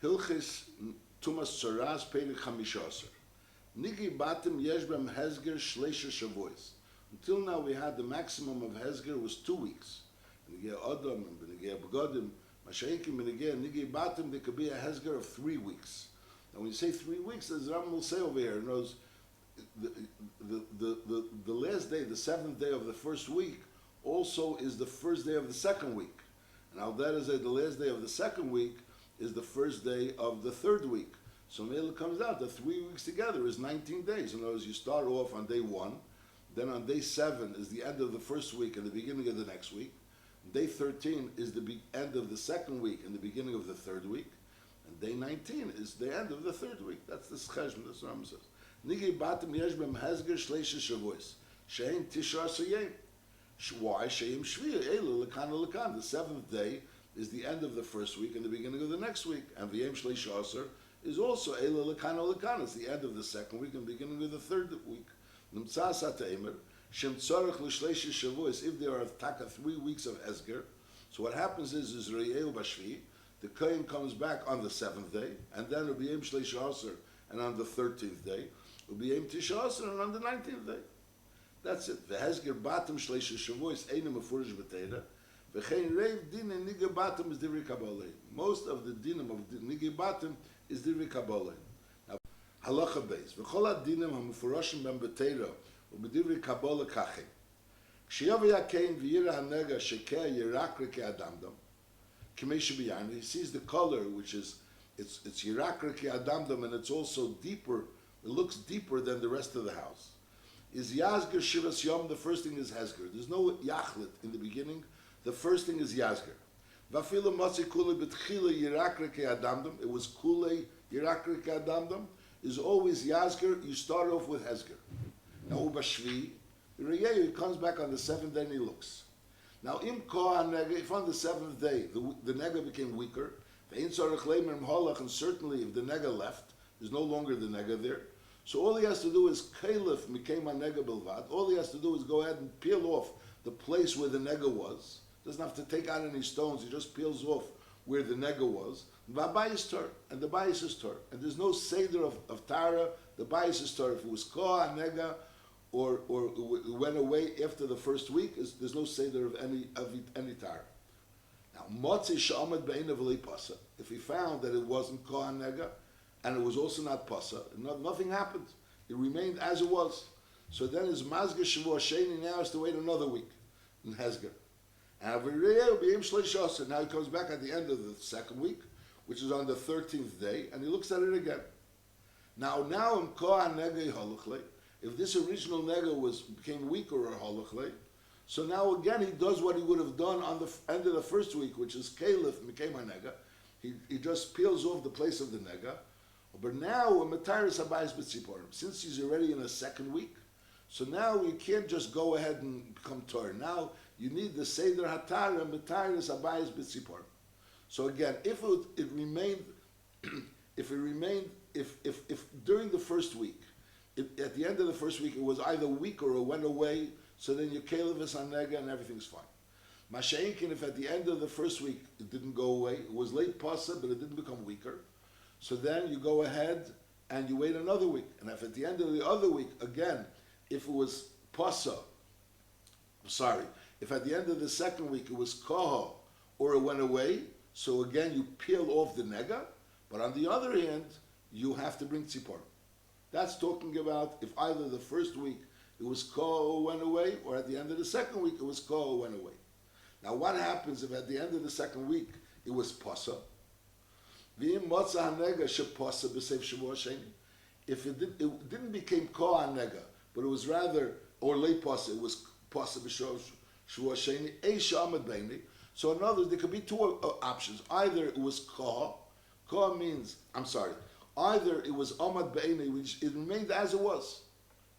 Hilchis Tumas Tzara'as Perik Chamishasar. Nigi Batim Yesh Bem Hezger Shleisha Shavuos. Until now we had the maximum of Hezger was 2 weeks. Nigi Adam and Nigi Begodim, Mashayinkim Nigi Batim, there could be a Hezger of 3 weeks. And when you say 3 weeks, as Ram will say over here, knows the last day, the 7th day of the first week, also is the first day of the second week. And now that is the last day of the second week is the first day of the third week. So it comes out that 3 weeks together is 19 days. In other words, you start off on day 1, then on day 7 is the end of the first week and the beginning of the next week. Day 13 is the end of the second week and the beginning of the third week. And day 19 is the end of the third week. That's the schezm, that's what Rambam says. Nigi batim yesh bem hezger shleisha shavuos. Shein tishar sayim. Why? Sheim shvir. Elu lekan lekan. The 7th day is the end of the first week and the beginning of the next week. And v'yem shleisha aser is also elu lekan lekan. It's the end of the second week and the beginning of the third week. Nimtzah sata emer. Shem tzarech l'shleisha shavuos. If there are taka 3 weeks of hezger, so what happens is re'eu b'shvi. The kohen comes back on the 7th day, and then it'll be Yom Shleisha Aser, and on the 13th day, it'll be Yom Tisha Aser, and on the 19th day. That's it. V'hezger batim Shleisha Shavuos einu mefurish b'teira, v'chein reiv din and nige batim is divrei kabbalei. Most of the dinim of nige batim is divrei kabbalei. Now, halacha beis. V'chol ha-dinim ha-mefurashim ben b'teira, u'b'divrei kabbalei kachem. Kshiyav yakein v'yira ha-nega shekeh yirakre ke-adamdam, he sees the color, which is it's Yirakra ki adamdam, and it's also deeper. It looks deeper than the rest of the house. Is Yazger Shivas Yom? The first thing is Hezger. There's no Yachlit in the beginning. The first thing is Yazger. Vafila Masi Kule Betchila Yirakra ki adamdam. It was Kule Yirakra ki adamdam. Is always Yazger. You start off with Hezger. Now Ubashvi, he comes back on the 7th day and he looks. Now, if on the 7th day the nega became weaker, and certainly if the nega left, there's no longer the nega there. So all he has to do is kalif mikema nega bilvad. All he has to do is go ahead and peel off the place where the nega was. Doesn't have to take out any stones. He just peels off where the nega was. Vabayis tar, and the bayis is tar, and there's no seder of tara. The bayis is tar. If it was koah nega, or went away after the first week, there's no seder of any tar. Now, motzi sha'amad be'einav v'lei pasa. If he found that it wasn't kohen nega, and it was also not pasa, nothing happened. It remained as it was. So then his mazga shavua sheni now has to wait another week in Hezger. And now he comes back at the end of the second week, which is on the 13th day, and he looks at it again. Now in kohen nega haluchle. If this original nega became weaker or halachle, so now again he does what he would have done on the end of the first week, which is kalif became a nega. He just peels off the place of the nega. But now mataris habayis b'tziporim, since he's already in a second week, so now you can't just go ahead and become tor. Now you need the seder hatar and mataris habayis b'tziporim. So again, if during the first week, at the end of the first week, it was either weaker or went away, so then your kalif is on nega and everything's fine. Masha'inkin, if at the end of the first week it didn't go away, it was late pasa, but it didn't become weaker, so then you go ahead and you wait another week. And if at the end of the other week, again, if it was pasa, if at the end of the second week it was koha or it went away, so again you peel off the nega, but on the other hand, you have to bring tzipor. That's talking about if either the first week it was koh went away, or at the end of the second week it was koh went away. Now what happens if at the end of the second week it was pasa? If it didn't become koh nega, but it was rather, or late pasa, it was pasa b'shav sheni, eisha amad beini. So in other words, there could be two options. Either it was koh means, either it was Amad Be'ene, which it remained as it was.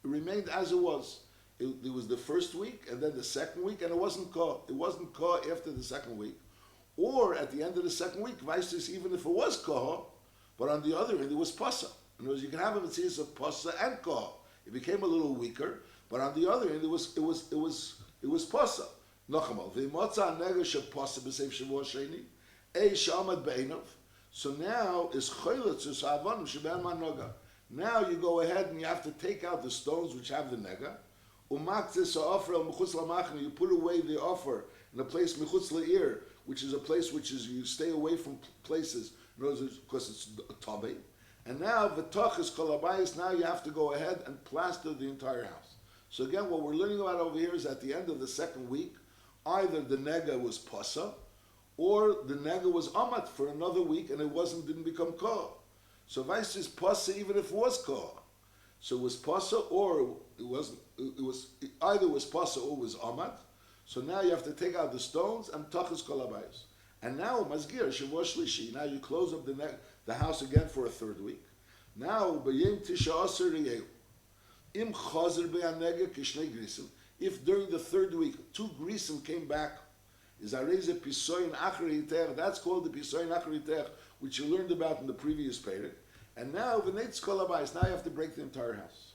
It remained as it was. It was the first week and then the second week, and it wasn't Ka. It wasn't Ka after the second week. Or at the end of the second week, vice even if it was Ka, but on the other end, it was Pasa. In other words, you can have a mitzvah of Pasa and Ka. It became a little weaker, but on the other end, it was Pasa. Nochamal. V'imotza nega she Pasa b'seif shavua sheni, shamad be'enov. So now is choyletzes ha'avonim sheben manoga. Now you go ahead and you have to take out the stones which have the nega. Umaktzes ha'offer el mechutz lamachne. You put away the offer in a place mechutz la'ir, which is a place which is you stay away from places because it's tabe. And now v'toch is kolabayis. Now you have to go ahead and plaster the entire house. So again, what we're learning about over here is at the end of the second week, either the nega was pasa, or the nega was amat for another week and it didn't become ka. So vice is pasa even if it was ka. So it was pasa or it wasn't. It either was pasa or it was amat. So now you have to take out the stones and tachas kolabayis. And now mazgir shavua shlishi. Now you close up the house again for a third week. Now b'yem tisha aser riyehu. Im chazer be'anega kishnei grisim. If during the third week 2 grisim came back, is areze pisoyin achri hiter. That's called the pisoyin achri hiter, which you learned about in the previous period. And now v'neitz kolabayis. Now you have to break the entire house.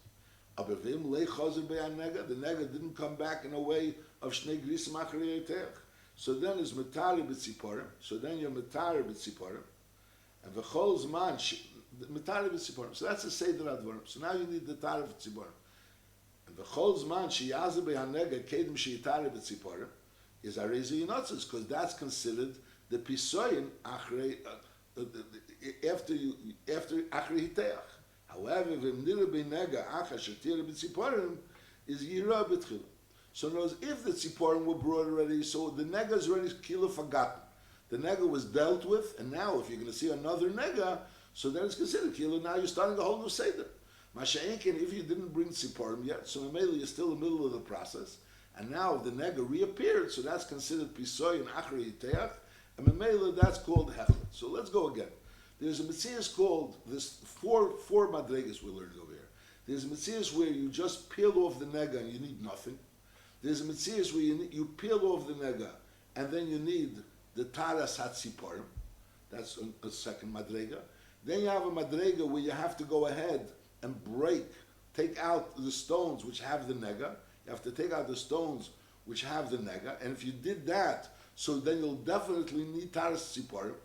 Abevim le chazer be'anega. The nega didn't come back in a way of shnei grisim achri hiter. So then is metari b'tziporim. So then you're metari b'tziporim. And v'chol zman metari b'tziporim. So that's the seder advarim. So now you need the tarif b'tziporim. And v'chol zman sheyazer be'hanega kedem sheyitari b'tziporim is arezi yinotzes, because that's considered the pisoyin after achri hiteach. However, v'mnira be'nega acha shetira b'tziporim is yira b'tchila. So in other words, if the tziporim were brought already, so the nega is already kila forgotten. The nega was dealt with, and now if you're going to see another nega, so then it's considered kila. Now you're starting a whole new seder. Masha'enkin, if you didn't bring tziporim yet, so maybe you're still in the middle of the process, and now the nega reappeared, so that's considered pisoy and achri yiteach, and memela that's called hechlet. So let's go again. There's a mitzvah called this four madregas we learned over here. There's a mitzvah where you just peel off the nega and you need nothing. There's a mitzvah where you peel off the nega, and then you need the taras hatziporim. That's a second madrega. Then you have a madrega where you have to go ahead and take out the stones which have the nega. You have to take out the stones which have the nega, and if you did that, so then you'll definitely need taras hatziporim.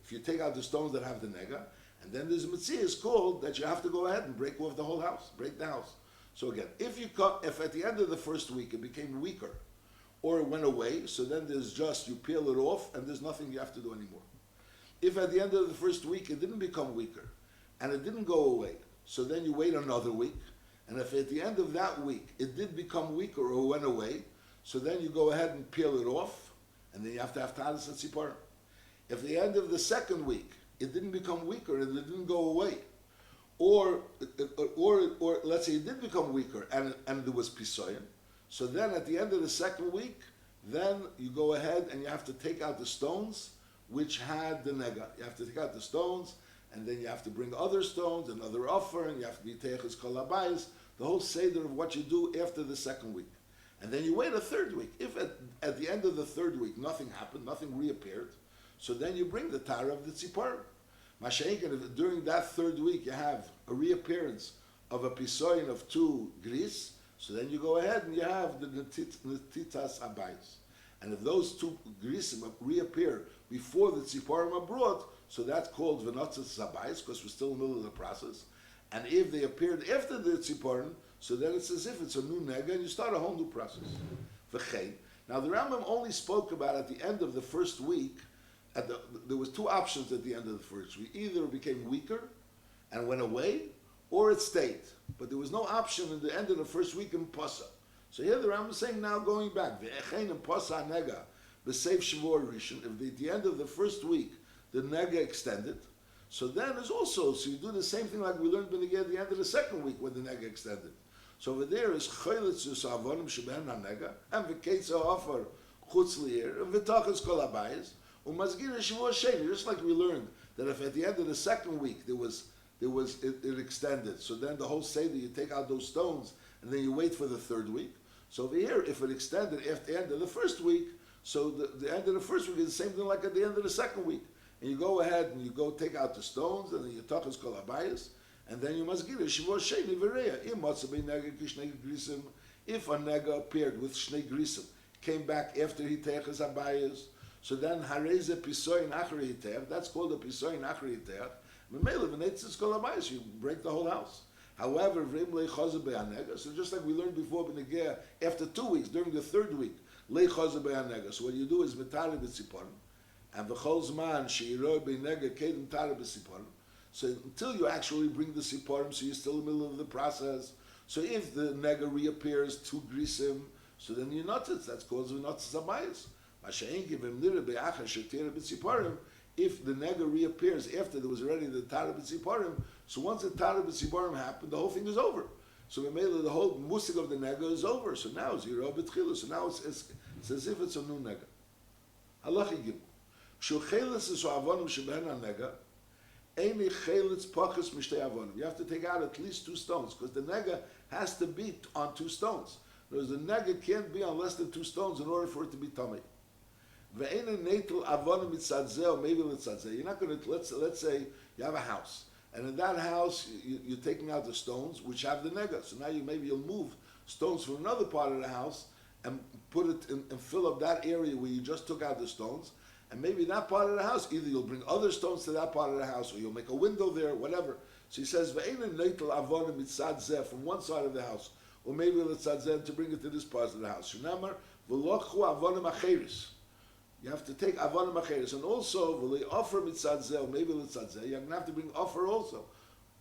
If you take out the stones that have the nega, and then there's a mitzvah called that you have to go ahead and break off the whole house, break the house. So again, if at the end of the first week it became weaker, or it went away, so then there's just, you peel it off and there's nothing you have to do anymore. If at the end of the first week it didn't become weaker, and it didn't go away, so then you wait another week, and if at the end of that week it did become weaker or went away, so then you go ahead and peel it off, and then you have to have talis and tziporim. If at the end of the second week it didn't become weaker and it didn't go away, or let's say it did become weaker and there was pisoyin, so then at the end of the second week, then you go ahead and you have to take out the stones which had the nega. You have to take out the stones, and then you have to bring other stones, another offering, you have to be teiches kolabayis, the whole seder of what you do after the second week. And then you wait a third week. If at the end of the third week nothing happened, nothing reappeared, so then you bring the tara of the tziporim. Masha'enken, if during that third week you have a reappearance of a pisoyin of 2 gris, so then you go ahead and you have the netitas abayis. And if those 2 grisim reappear before the tziporim are brought, so that's called v'notzes abayis, because we're still in the middle of the process. And if they appeared after the tziporim, so then it's as if it's a new nega and you start a whole new process. V'chein. Now the Rambam only spoke about at the end of the first week. There was 2 options at the end of the first week. Either it became weaker and went away, or it stayed. But there was no option in the end of the first week in Pasa. So here the Rambam is saying now going back, Ve'echein in Pasa nega, b'seif shavua rishon, if at the end of the first week the nega extended, so then there's also, so you do the same thing like we learned at the end of the second week when the nega extended. So over there is choyletzus avonim sheben ha-nega, and v'keitza offer chutz li'ir, and v'tachas kol habayis, just like we learned that if at the end of the second week it extended, so then the whole seder you take out those stones and then you wait for the third week. So over here, if it extended after the end of the first week, so the end of the first week is the same thing like at the end of the second week. And you go ahead and you go take out the stones and then you talk as kol habayis, and then you must give it shavua sheni v'reya. If a nega appeared with shnei grisim, came back after he teches habayis, So then hareze pisoy nachri hiteach. That's called a pisoy nachri hiteach. Memele v'neitzis kol habayis. You break the whole house. However, v'im leichazer be'anega. So just like we learned before, b'negea, after 2 weeks, during the third week, leichazer be'anega. So what you do is mitari b'tziporim, and v'chol zman she'iroi be'nega kedem tari b'tziporim. So until you actually bring the siporim, so you're still in the middle of the process. So if the nega reappears to grisim, so then you notice that's called notice abayis. If the nega reappears after there was already the tara b'tziporim, so once the tara b'tziporim happened, the whole thing is over. So the whole musik of the nega is over. So now it's yiro b'tchilu. So now it's as if it's a new nega. Halacha gimel. Shuchelis is avonim sheben nega. You have to take out at least 2 stones, because the nega has to be on 2 stones. Whereas the nega can't be on less than 2 stones in order for it to be tummy. You're not going to, let's say you have a house, and in that house you're taking out the stones which have the nega. So now you'll move stones from another part of the house and put it in, and fill up that area where you just took out the stones. And maybe that part of the house, either you'll bring other stones to that part of the house, or you'll make a window there, whatever. So he says, from one side of the house, or maybe to bring it to this part of the house. You have to take avonim acheres, and also offer mitzadzeh, maybe you're going to have to bring offer also.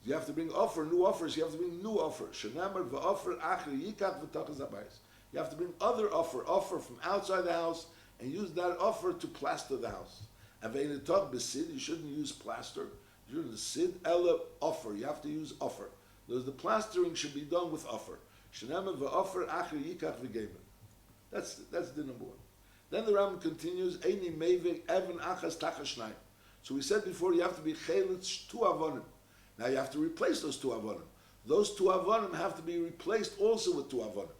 You have to bring offer, new offers. You have to bring new offer. You have to bring other offer from outside the house, and use that offer to plaster the house. And when you talk besid, you shouldn't use plaster. You shouldn't sid ella offer. You have to use offer. Because the plastering should be done with offer. That's the number 1. Then the Rambam continues, Eini mevek even achas tachashnayim. So we said before, you have to be chelitz 2 avonim. Now you have to replace those 2 avonim. Those 2 avonim have to be replaced also with 2 avonim.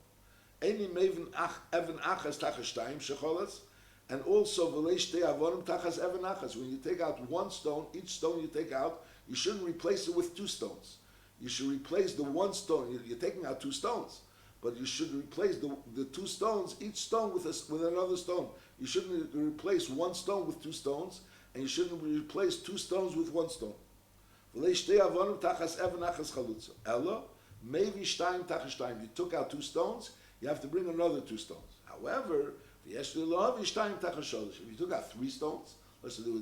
Eini meven even achas tachashnayim shecholas. And also, v'leishtei avonim tachas even achas. When you take out 1 stone, each stone you take out, you shouldn't replace it with 2 stones. You should replace the 1 stone. You're taking out 2 stones, but you should replace the 2 stones, each stone with another stone. You shouldn't replace 1 stone with 2 stones, and you shouldn't replace 2 stones with 1 stone. V'leishtei avonim tachas even achas chalutza. Elo mevi shtayim tachas shtayim. You took out 2 stones, you have to bring another 2 stones. However, if you took out 3 stones, let's say there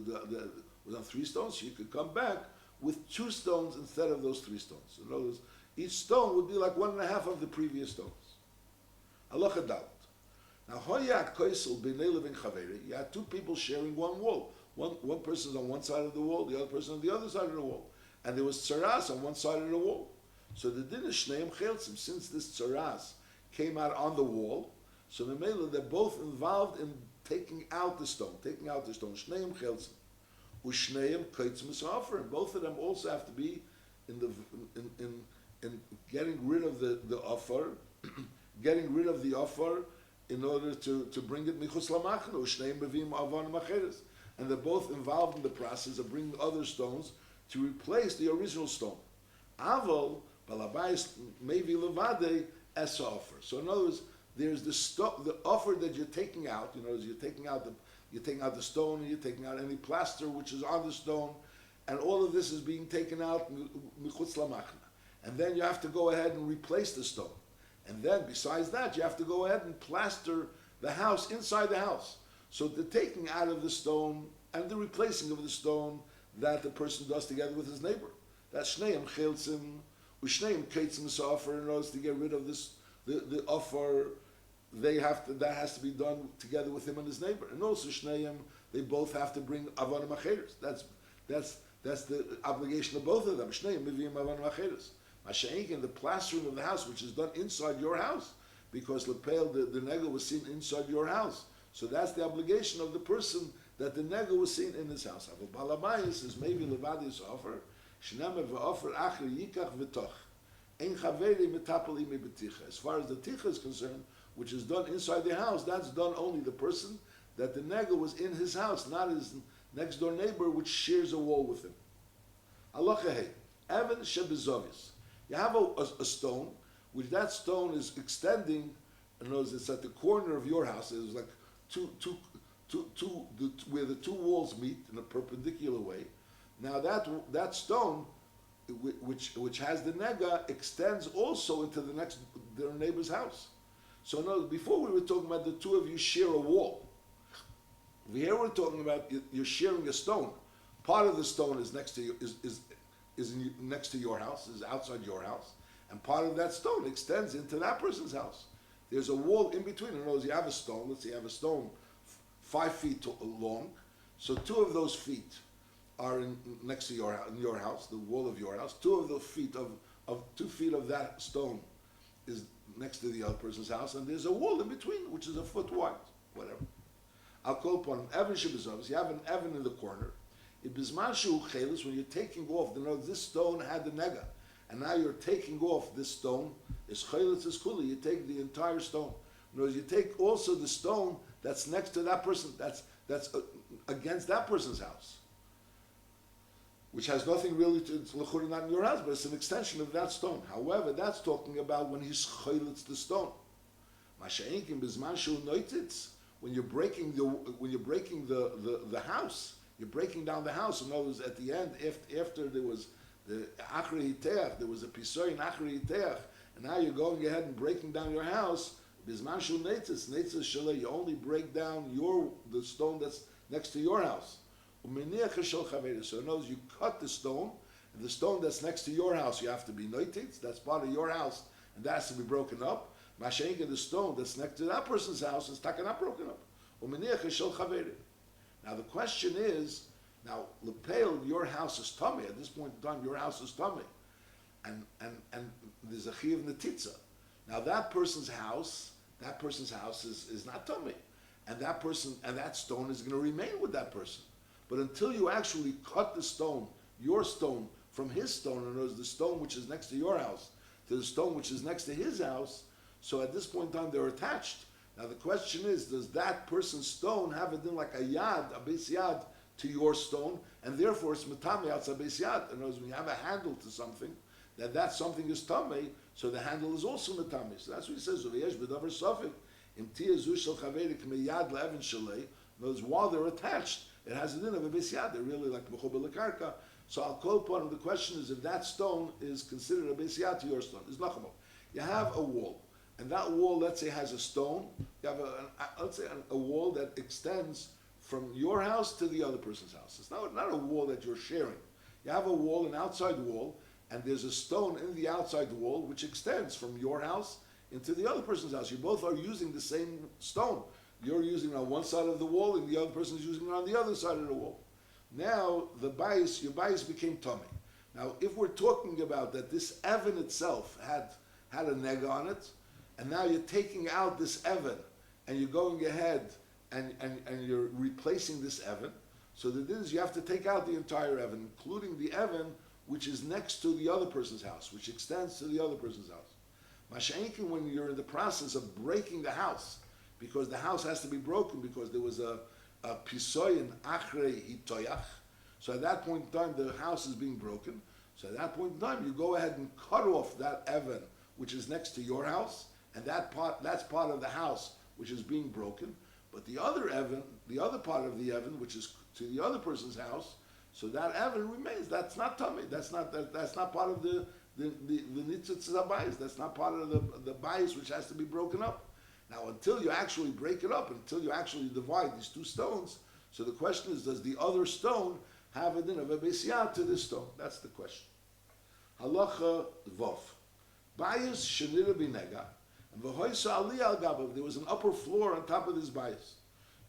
was on 3 stones, so you could come back with 2 stones instead of those 3 stones. In other words, each stone would be like 1.5 of the previous stones. Halacha dalet. Now, you had 2 people sharing 1 wall. One person's on one side of the wall, the other person on the other side of the wall. And there was tzara'as on one side of the wall. So the din is shneim cheltzim. Since this tzara'as came out on the wall, so they're both involved in taking out the stone. Shneim cheltzim. Ushneim kaitzim misafer. And both of them also have to be in getting rid of the offer, getting rid of the offer in order to bring it michus lamachnu. Ushneim bevim avon macheres. And they're both involved in the process of bringing other stones to replace the original stone. Aval balabais maybe levade as offer. So in other words, there's the offer that you're taking out. You know, you're taking out the stone, and you're taking out any plaster which is on the stone, and all of this is being taken out michutz lamachna. And then you have to go ahead and replace the stone. And then besides that, you have to go ahead and plaster the house inside the house. So the taking out of the stone and the replacing of the stone that the person does together with his neighbor. That's shneim cheltzim, ushneim keitzim sofer. In order to get rid of this, the offer, that has to be done together with him and his neighbor. And also shneim, they both have to bring avonim acheres. That's the obligation of both of them. Shneim mivim avonim acheres. Masha'inkin, the plastering of the house, which is done inside your house, because lepel the nega was seen inside your house. So that's the obligation of the person that the nega was seen in his house. Balabayis is maybe levadis offer. Shnemer v'offer acher yikach v'toch. Ein chaveri metapel imi b'ticha. As far as the ticha is concerned, which is done inside the house, that's done only the person that the nega was in his house, not his next door neighbor, which shares a wall with him. Halacha hey, Evan shebezovis. You have a stone, which that stone is extending. In other words, it's at the corner of your house. It's like where the two walls meet in a perpendicular way. Now that stone, which has the nega, extends also into their neighbor's house. So no, before we were talking about the two of you share a wall. Here we're talking about you're sharing a stone. Part of the stone is next to you, next to your house, is outside your house, and part of that stone extends into that person's house. There's a wall in between. In other words, you have a stone. Let's say you have a stone 5 feet long. So 2 of those feet are next to your house, the wall of your house. 2 of the feet of 2 feet of that stone is next to the other person's house, and there's a wall in between, which is a foot wide, whatever. I'll call upon Evan Shibazovs. You have an Evan in the corner. When you're taking off, this stone had the nega, and now you're taking off this stone. Is chelis is kuli. You take the entire stone. In other words, you take also the stone that's next to that person, that's against that person's house, which has nothing really to not in your house, but it's an extension of that stone. However, that's talking about when he's chelis the stone. When you're breaking the house. You're breaking down the house. In other words, at the end, after there was the Achri Hiteach, there was a Pisoy in Achri Hiteach, and now you're going ahead and breaking down your house. Bizman Shul Neitzis Shalei, you only break down the stone that's next to your house. So in other words, you cut the stone, and the stone that's next to your house, you have to be Neititz, that's part of your house, and that has to be broken up. Mashenka, the stone that's next to that person's house, is not broken up. Now the question is, now Lepel, your house is tummy. At this point in time, your house is tummy, and there's a chiv netitza. Now that person's house is not tummy, and that stone is going to remain with that person. But until you actually cut the stone, your stone, from his stone, and there's the stone which is next to your house to the stone which is next to his house, so at this point in time they're attached. Now the question is, does that person's stone have a din like a yad, a beis yad, to your stone, and therefore it's matame outside beis yad? In other words, when you have a handle to something, that something is tame, so the handle is also matame. So that's what he says. In other words, while they're attached, it has a din of a beis yad. They're really like mechuber lekarka. So I'll call upon him. The question is if that stone is considered a beis yad to your stone. It's nachamot. You have a wall. And that wall, let's say, has a stone. You have a wall that extends from your house to the other person's house. It's not a wall that you're sharing. You have a wall, an outside wall, and there's a stone in the outside wall which extends from your house into the other person's house. You both are using the same stone. You're using it on one side of the wall, and the other person is using it on the other side of the wall. Now, your bias became tummy. Now, if we're talking about that this Evan itself had a neg on it, and now you're taking out this Evan, and you're going ahead and you're replacing this Evan. So the thing is, you have to take out the entire Evan, including the Evan which is next to the other person's house, which extends to the other person's house. Masha'inkin, when you're in the process of breaking the house, because the house has to be broken because there was a pisoy in achrei hitoyach. So at that point in time, the house is being broken. So at that point in time, you go ahead and cut off that Evan which is next to your house, and that's part of the house which is being broken. But the other Evan, the other part of the Evan, which is to the other person's house, so that Evan remains. That's not tummy. That's not part of the nitzitz bias. That's not part of the bias which has to be broken up. Now, until you actually break it up, until you actually divide these two stones, so the question is, does the other stone have a din of a beis yad to this stone? That's the question. Halacha Vov. Bias shenira binega. And v'hoisa aliyah al gabav. There was an upper floor on top of this bias.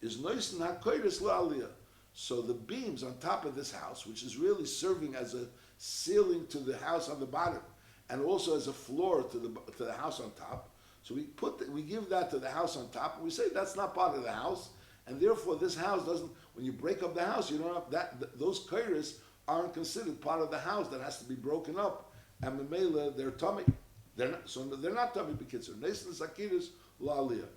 Is noisen hakoyres la'aliyah. So the beams on top of this house, which is really serving as a ceiling to the house on the bottom, and also as a floor to the house on top. So we give that to the house on top, and we say that's not part of the house, and therefore this house doesn't. When you break up the house, you don't have that. Those koyres aren't considered part of the house that has to be broken up, and memela they're tummy. They're not tummy b'kitzur. Neisen sakiris la'aliyah.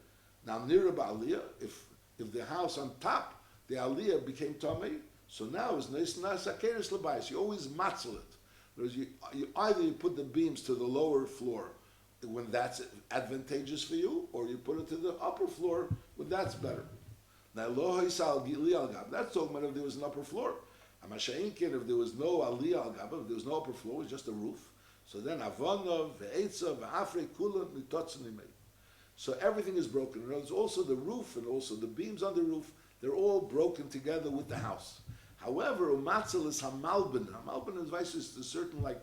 Now nira ba'aliyah, if the house on top, the aliyah became tummy, so now it's neisen sakiris l'bayis. You always matzel it. Whereas you either you put the beams to the lower floor when that's advantageous for you, or you put it to the upper floor when that's better. Now, lo hoisal li al gab. That's talking about if there was an upper floor. Amasha'inkin, if there was no ali al gab, if there was no upper floor, it was just a roof. So then avonov, ve'etza, ve'afrei kula, nitotzen imei. So everything is broken. There's also the roof and also the beams on the roof. They're all broken together with the house. However, umatzel is hamalbin. Hamalbin is vices to certain like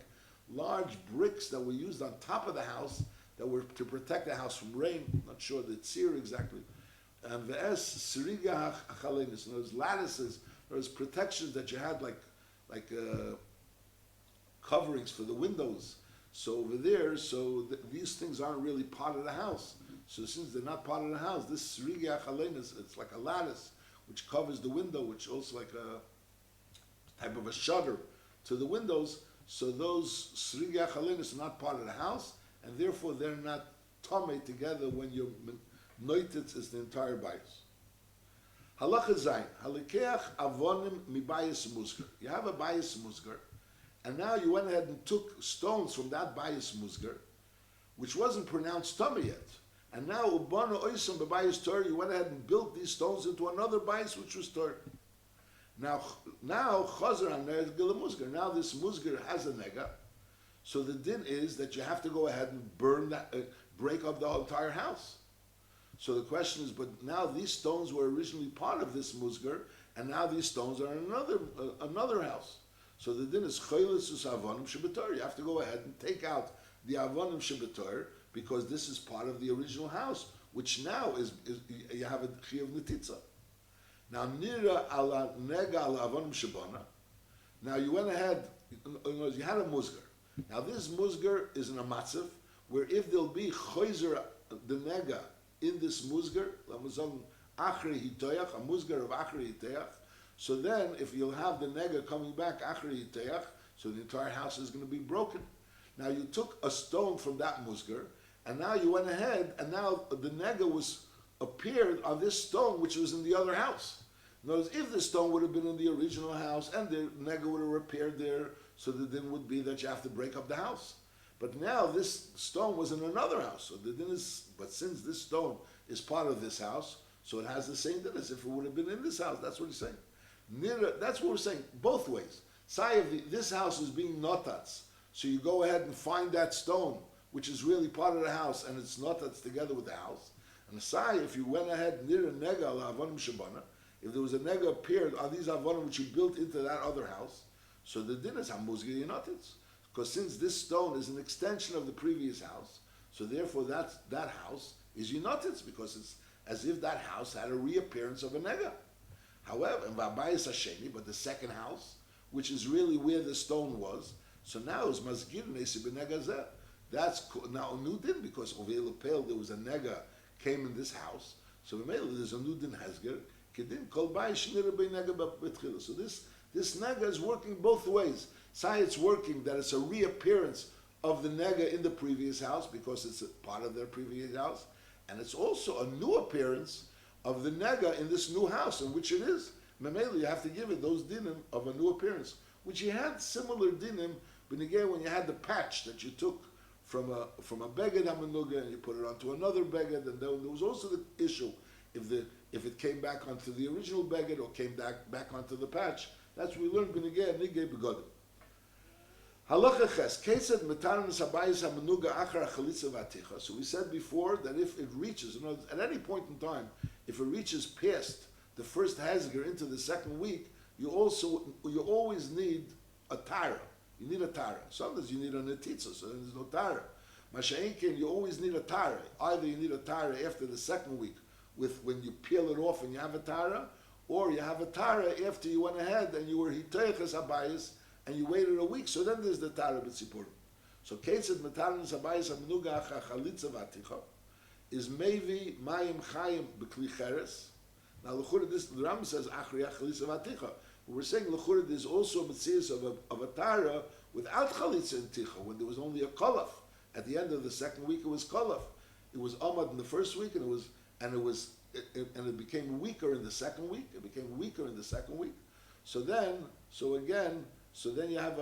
large bricks that were used on top of the house that were to protect the house from rain. I'm not sure the tzir exactly. And ve'es siriga hachalenis. And those lattices, those protections that you had like coverings for the windows. So over there, these things aren't really part of the house. So since they're not part of the house, this siriga hachalenis, it's like a lattice which covers the window, which also like a type of a shutter to the windows. So those sriga chalenis are not part of the house, and therefore they're not tame together when you're noitetz is the entire bias. Halacha zayin, halikeach avonim mi bias musgar. You have a bias musgar, and now you went ahead and took stones from that bias musgar, which wasn't pronounced tame yet. And now ubana oisam bebayis Torah, you went ahead and built these stones into another bias which was Torah. Now chazar on there is gila musgar. Now this musgar has a nega, so the din is that you have to go ahead and burn that, break up the whole entire house. So the question is, but now these stones were originally part of this musgar, and now these stones are in another house. So the din is chaylesus avonim shebetor. You have to go ahead and take out the avonim shebetor, because this is part of the original house, which now is you have a chiyuv netitza. Now nira ala nega ala avonim shebana. Now you went ahead, you had a musgar. Now this musgar is in a matzav where if there'll be choizer the nega in this musgar, achri hitoyach, a musgar of achri hitoyach. So then, if you'll have the nega coming back achri hitoyach, so the entire house is going to be broken. Now you took a stone from that musgar, and now you went ahead, and now the nega appeared on this stone which was in the other house. In other words, if the stone would have been in the original house and the nega would have appeared there, so the din would be that you have to break up the house. But now this stone was in another house, so the din is. But since this stone is part of this house, so it has the same din as if it would have been in this house. That's what he's saying. That's what we're saying both ways. Say if this house is being notats, so you go ahead and find that stone, which is really part of the house, and it's notats together with the house. And say if you went ahead near a nega ala avonim shabana, if there was a nega appeared on these avonim which you built into that other house, so the din is hamuzgi notats. Because since this stone is an extension of the previous house, so therefore that house is unotitz, because it's as if that house had a reappearance of a nega. However, in Vabayis Hasheni, but the second house, which is really where the stone was, so now it's Mazgir Nesi B'Negazeh. That's now a new din, because over Pel there was a nega came in this house, so there's a new din Hezger, Kedin Kol Bayis Shnira B'Nega B'Tchila. So this nega is working both ways. Say it's working that it's a reappearance of the nega in the previous house because it's a part of their previous house, and it's also a new appearance of the nega in this new house, in which it is. Memele, you have to give it those dinim of a new appearance, which you had similar dinim, but again, when you had the patch that you took from a beged hamenuga and you put it onto another beged, and then there was also the issue if it came back onto the original beged or came back onto the patch. That's what we learned b'negei nigei begodim. Halacha ches, kesed metanis habayis hamenuga achar chalitza v'aticha. So we said before that if it reaches, at any point in time, if it reaches past the first hazger into the second week, you always need a tara. You need a tara. Sometimes you need a netitza, so then there's no tara. Masha'inkin, you always need a tara. Either you need a tara after the second week, when you peel it off and you have a tara, or you have a tara after you went ahead and you were hitoyches habayis, and you waited a week, so then there's the tara b'tzipurim. So ketzed metanis habayis hamenuga achar chalitza v'aticha is mevi mayim chayim b'kli cheres. Now l'chura, this the Rambam says achri chalitza v'aticha. But we're saying l'chura there's also a mitzvah of a tara without chalitza and ticha, when there was only a kolaf. At the end of the second week, it was kolaf. It was amad in the first week, and it became weaker in the second week. It became weaker in the second week. So then you have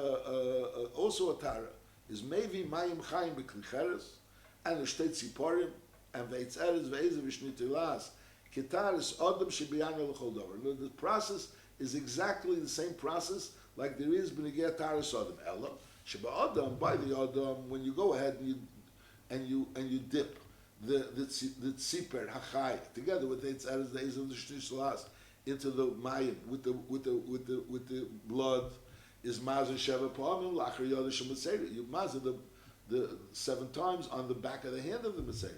also a tara is mevi mayim chayim b'kli cheres and a shtei tziporim and veitz eretz ve'ezev v'shnit ilas Kitaris Adam Shibiyanu L'chol Davar. The process is exactly the same process like there is B'negei Taris Adam. Ella Sheba Adam, by the Adam, when you go ahead and you dip the tziper hachai together with the Tzara'as, the Eis of the Tumas Tzara'as into the mayim with the blood is mazah sheva pa'amim lachar yada shematzera. You mazah the 7 times on the back of the hand of the metzera.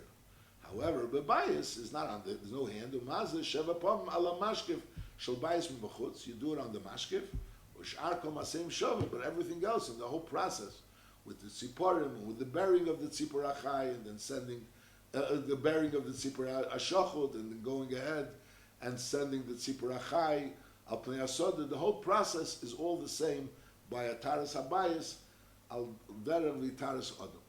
However, the bias is not on there's no hand. Mazah sheva pa'amim ala mashkif shel bias b'chutz. You do it on the mashkif. U'shar kol masem shova, but everything else in the whole process with the tziporim, with the burying of the tzipor achai, and then sending the burying of the tzipor ashachot, and then going ahead and sending the tzipor achai al pnei hasoda. The whole process is all the same by a taras habayis al veravli taras adam.